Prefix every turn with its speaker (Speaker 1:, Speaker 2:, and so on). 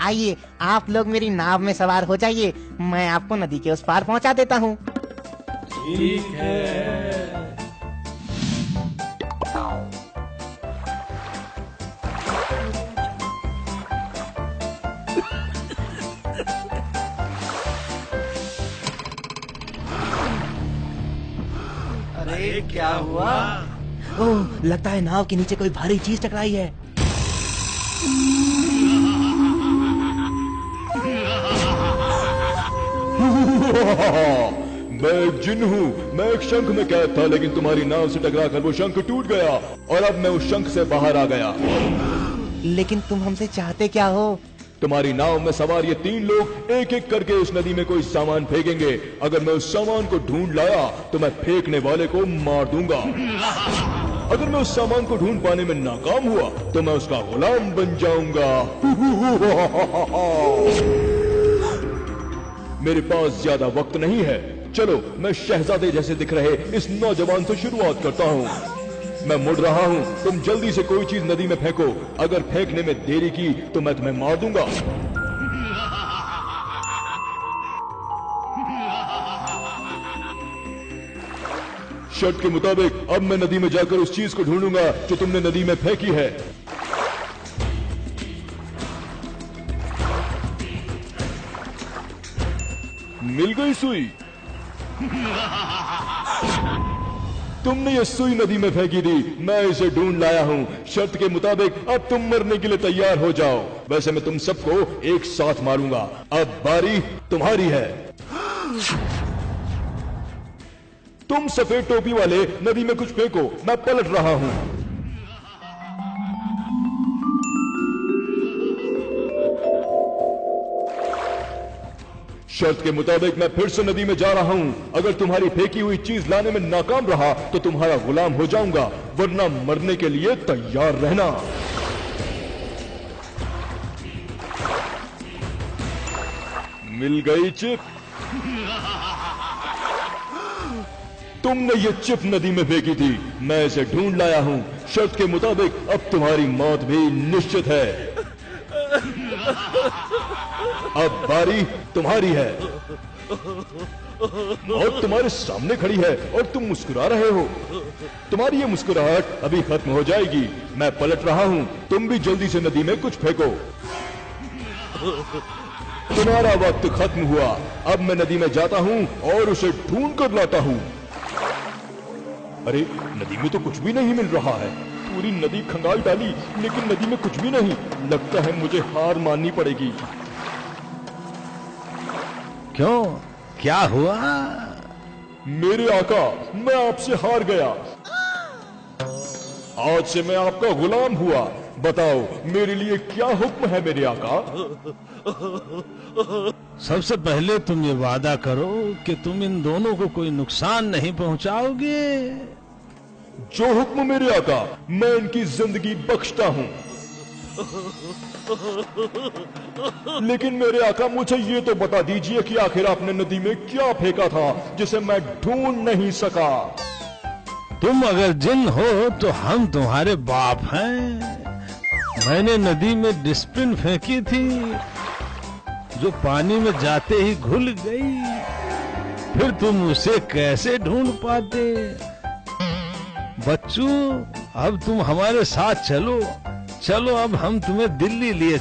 Speaker 1: आइए आप लोग मेरी नाव में सवार हो जाइए, मैं आपको नदी के उस पार पहुंचा देता हूँ।
Speaker 2: ठीक है।
Speaker 3: अरे क्या हुआ?
Speaker 1: ओह, लगता है नाव के नीचे कोई भारी चीज टकराई है।
Speaker 4: मैं एक जिन हूँ, मैं एक शंख में कैद था, लेकिन तुम्हारी नाव से टकराकर वो शंख टूट गया और अब मैं उस शंख से बाहर आ गया।
Speaker 1: लेकिन तुम हमसे चाहते क्या हो?
Speaker 4: तुम्हारी नाव में सवार ये 3 लोग एक एक करके उस नदी में कोई सामान फेंकेंगे। अगर मैं उस सामान को ढूंढ लाया तो मैं फेंकने वाले को मार दूंगा। अगर मैं उस सामान को ढूंढ पाने में नाकाम हुआ तो मैं उसका गुलाम बन जाऊंगा। मेरे पास ज्यादा वक्त नहीं है, चलो मैं शहजादे जैसे दिख रहे इस नौजवान से शुरुआत करता हूँ। मैं मुड़ रहा हूँ, तुम जल्दी से कोई चीज नदी में फेंको। अगर फेंकने में देरी की तो मैं तुम्हें मार दूंगा। शर्त के मुताबिक अब मैं नदी में जाकर उस चीज को ढूंढूंगा जो तुमने नदी में फेंकी है। मिल गई सुई। तुमने ये सुई नदी में फेंकी थी, मैं इसे ढूंढ लाया हूँ। शर्त के मुताबिक अब तुम मरने के लिए तैयार हो जाओ। वैसे मैं तुम सबको एक साथ मारूंगा। अब बारी तुम्हारी है। तुम सफेद टोपी वाले नदी में कुछ फेंको, मैं पलट रहा हूँ। शर्त के मुताबिक मैं फिर से नदी में जा रहा हूँ। अगर तुम्हारी फेंकी हुई चीज लाने में नाकाम रहा तो तुम्हारा गुलाम हो जाऊंगा, वरना मरने के लिए तैयार रहना। मिल गई चिप। तुमने ये चिप नदी में फेंकी थी, मैं इसे ढूंढ लाया हूँ। शर्त के मुताबिक अब तुम्हारी मौत भी निश्चित है। अब बारी तुम्हारी है। मौत तुम्हारे सामने खड़ी है और तुम मुस्कुरा रहे हो। तुम्हारी ये मुस्कुराहट अभी खत्म हो जाएगी। मैं पलट रहा हूँ, तुम भी जल्दी से नदी में कुछ फेंको। तुम्हारा वक्त खत्म हुआ। अब मैं नदी में जाता हूँ और उसे ढूंढ कर लाता हूँ। अरे नदी में तो कुछ भी नहीं मिल रहा है। पूरी नदी खंगाल डाली लेकिन नदी में कुछ भी नहीं। लगता है मुझे हार माननी पड़ेगी।
Speaker 5: क्यों, क्या हुआ?
Speaker 4: मेरे आका, मैं आपसे हार गया। आज से मैं आपका गुलाम हुआ। बताओ मेरे लिए क्या हुक्म है मेरे आका?
Speaker 5: सबसे पहले तुम ये वादा करो कि तुम इन दोनों को कोई नुकसान नहीं पहुंचाओगे।
Speaker 4: जो हुक्म मेरे आका, मैं इनकी जिंदगी बख्शता हूँ। लेकिन मेरे आका मुझे ये तो बता दीजिए कि आखिर आपने नदी में क्या फेंका था जिसे मैं ढूंढ नहीं सका?
Speaker 5: तुम अगर जिन हो तो हम तुम्हारे बाप हैं। मैंने नदी में डिस्पिन फेंकी थी जो पानी में जाते ही घुल गई। फिर तुम उसे कैसे ढूंढ पाते? बच्चों, अब तुम हमारे साथ चलो। चलो अब हम तुम्हें दिल्ली लिए